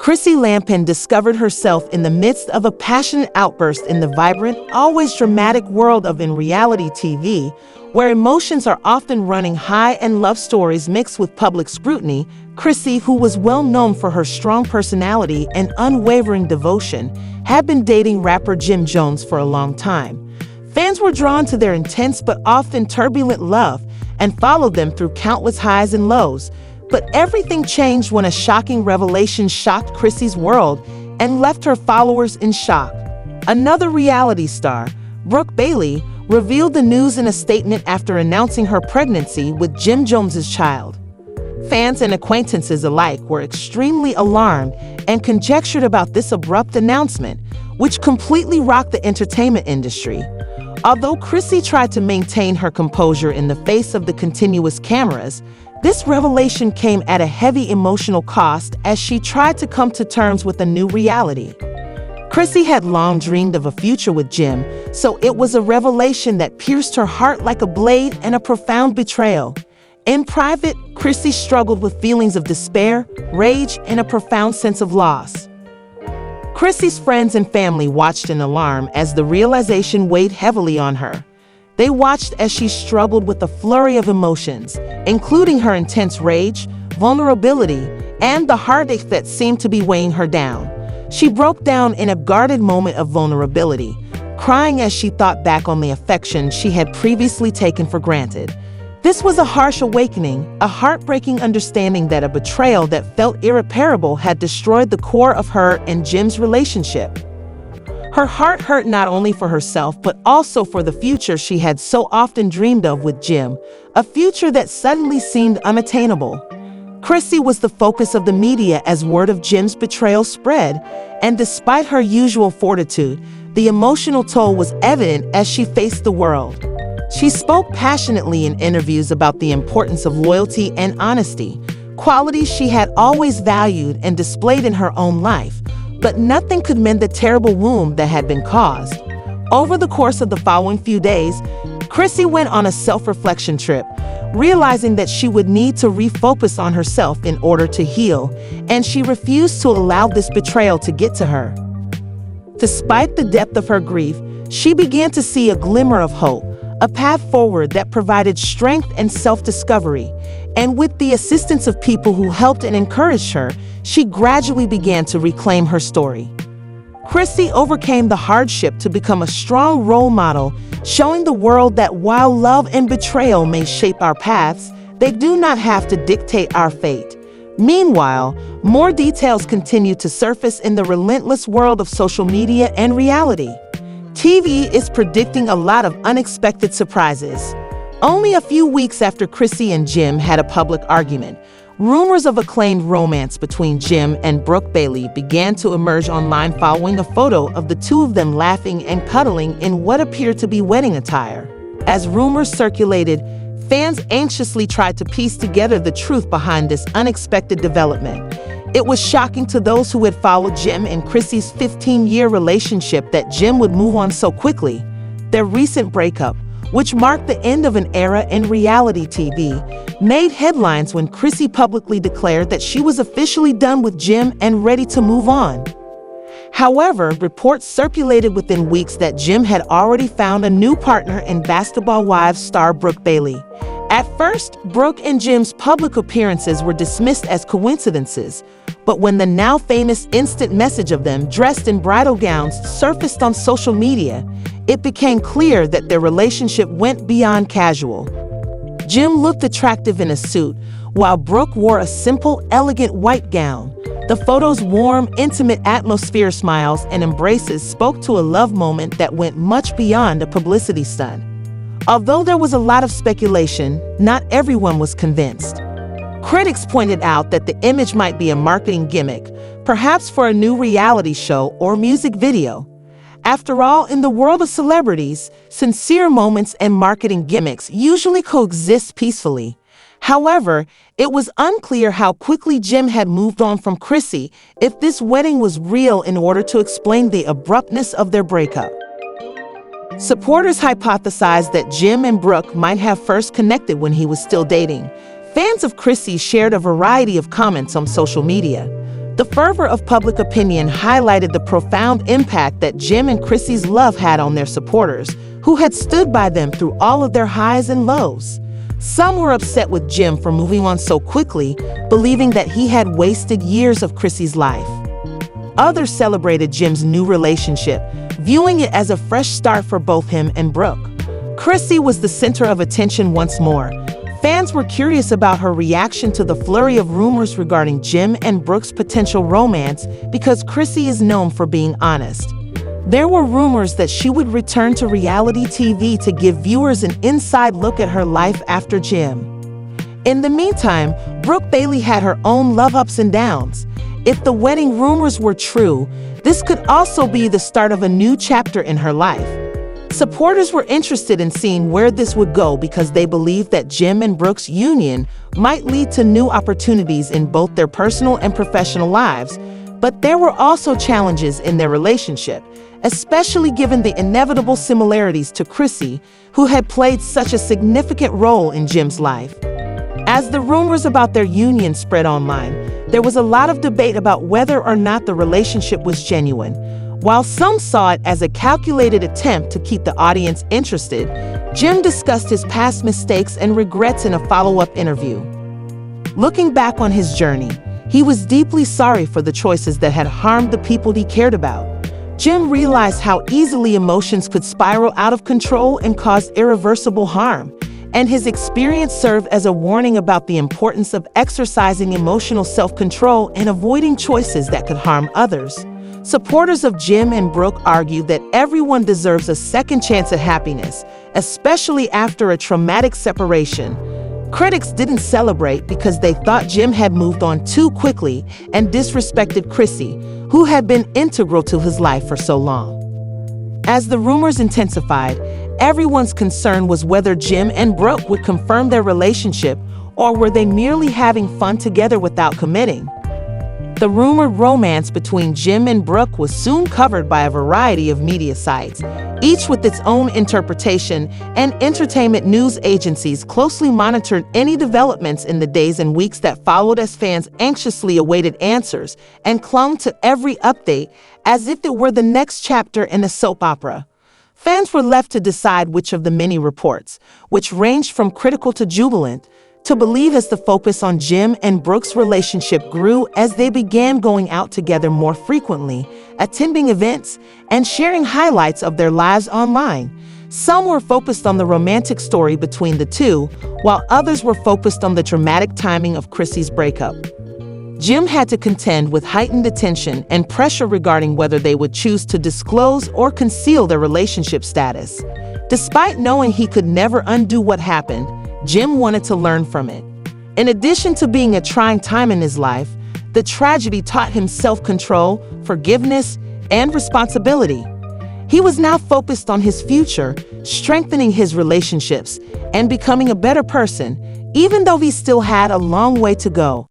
Chrissy Lampkin discovered herself in the midst of a passionate outburst in the vibrant, always dramatic world of reality TV, where emotions are often running high and love stories mixed with public scrutiny. Chrissy, who was well known for her strong personality and unwavering devotion, had been dating rapper Jim Jones for a long time. Fans were drawn to their intense but often turbulent love and followed them through countless highs and lows. But everything changed when a shocking revelation shocked Chrissy's world and left her followers in shock. Another reality star, Brooke Bailey, revealed the news in a statement after announcing her pregnancy with Jim Jones's child. Fans and acquaintances alike were extremely alarmed and conjectured about this abrupt announcement, which completely rocked the entertainment industry. Although Chrissy tried to maintain her composure in the face of the continuous cameras, this revelation came at a heavy emotional cost as she tried to come to terms with a new reality. Chrissy had long dreamed of a future with Jim, so it was a revelation that pierced her heart like a blade and a profound betrayal. In private, Chrissy struggled with feelings of despair, rage, and a profound sense of loss. Chrissy's friends and family watched in alarm as the realization weighed heavily on her. They watched as she struggled with a flurry of emotions, including her intense rage, vulnerability, and the heartache that seemed to be weighing her down. She broke down in a guarded moment of vulnerability, crying as she thought back on the affection she had previously taken for granted. This was a harsh awakening, a heartbreaking understanding that a betrayal that felt irreparable had destroyed the core of her and Jim's relationship. Her heart hurt not only for herself, but also for the future she had so often dreamed of with Jim, a future that suddenly seemed unattainable. Chrissy was the focus of the media as word of Jim's betrayal spread, and despite her usual fortitude, the emotional toll was evident as she faced the world. She spoke passionately in interviews about the importance of loyalty and honesty, qualities she had always valued and displayed in her own life. But nothing could mend the terrible wound that had been caused. Over the course of the following few days, Chrissy went on a self-reflection trip, realizing that she would need to refocus on herself in order to heal, and she refused to allow this betrayal to get to her. Despite the depth of her grief, she began to see a glimmer of hope, a path forward that provided strength and self-discovery. And with the assistance of people who helped and encouraged her, she gradually began to reclaim her story. Chrissy overcame the hardship to become a strong role model, showing the world that while love and betrayal may shape our paths, they do not have to dictate our fate. Meanwhile, more details continue to surface in the relentless world of social media and reality. TV is predicting a lot of unexpected surprises. Only a few weeks after Chrissy and Jim had a public argument, rumors of acclaimed romance between Jim and Brooke Bailey began to emerge online following a photo of the two of them laughing and cuddling in what appeared to be wedding attire. As rumors circulated, fans anxiously tried to piece together the truth behind this unexpected development. It was shocking to those who had followed Jim and Chrissy's 15-year relationship that Jim would move on so quickly. Their recent breakup, which marked the end of an era in reality TV, made headlines when Chrissy publicly declared that she was officially done with Jim and ready to move on. However, reports circulated within weeks that Jim had already found a new partner in Basketball Wives star Brooke Bailey. At first, Brooke and Jim's public appearances were dismissed as coincidences, but when the now famous instant message of them dressed in bridal gowns surfaced on social media, it became clear that their relationship went beyond casual. Jim looked attractive in a suit, while Brooke wore a simple, elegant white gown. The photo's warm, intimate atmosphere, smiles, and embraces spoke to a love moment that went much beyond a publicity stunt. Although there was a lot of speculation, not everyone was convinced. Critics pointed out that the image might be a marketing gimmick, perhaps for a new reality show or music video. After all, in the world of celebrities, sincere moments and marketing gimmicks usually coexist peacefully. However, it was unclear how quickly Jim had moved on from Chrissy, if this wedding was real, in order to explain the abruptness of their breakup. Supporters hypothesized that Jim and Brooke might have first connected when he was still dating. Fans of Chrissy shared a variety of comments on social media. The fervor of public opinion highlighted the profound impact that Jim and Chrissy's love had on their supporters, who had stood by them through all of their highs and lows. Some were upset with Jim for moving on so quickly, believing that he had wasted years of Chrissy's life. Others celebrated Jim's new relationship, viewing it as a fresh start for both him and Brooke. Chrissy was the center of attention once more. Fans were curious about her reaction to the flurry of rumors regarding Jim and Brooke's potential romance because Chrissy is known for being honest. There were rumors that she would return to reality TV to give viewers an inside look at her life after Jim. In the meantime, Brooke Bailey had her own love ups and downs. If the wedding rumors were true, this could also be the start of a new chapter in her life. Supporters were interested in seeing where this would go because they believed that Jim and Brooke's union might lead to new opportunities in both their personal and professional lives. But there were also challenges in their relationship, especially given the inevitable similarities to Chrissy, who had played such a significant role in Jim's life. As the rumors about their union spread online, there was a lot of debate about whether or not the relationship was genuine. While some saw it as a calculated attempt to keep the audience interested, Jim discussed his past mistakes and regrets in a follow-up interview. Looking back on his journey, he was deeply sorry for the choices that had harmed the people he cared about. Jim realized how easily emotions could spiral out of control and cause irreversible harm, and his experience served as a warning about the importance of exercising emotional self-control and avoiding choices that could harm others. Supporters of Jim and Brooke argued that everyone deserves a second chance at happiness, especially after a traumatic separation. Critics didn't celebrate because they thought Jim had moved on too quickly and disrespected Chrissy, who had been integral to his life for so long. As the rumors intensified, everyone's concern was whether Jim and Brooke would confirm their relationship or were they merely having fun together without committing. The rumored romance between Jim and Brooke was soon covered by a variety of media sites, each with its own interpretation, and entertainment news agencies closely monitored any developments in the days and weeks that followed as fans anxiously awaited answers and clung to every update as if it were the next chapter in a soap opera. Fans were left to decide which of the many reports, which ranged from critical to jubilant, to believe as the focus on Jim and Brooke's relationship grew as they began going out together more frequently, attending events, and sharing highlights of their lives online. Some were focused on the romantic story between the two, while others were focused on the dramatic timing of Chrissy's breakup. Jim had to contend with heightened attention and pressure regarding whether they would choose to disclose or conceal their relationship status. Despite knowing he could never undo what happened, Jim wanted to learn from it. In addition to being a trying time in his life, the tragedy taught him self-control, forgiveness, and responsibility. He was now focused on his future, strengthening his relationships, and becoming a better person, even though he still had a long way to go.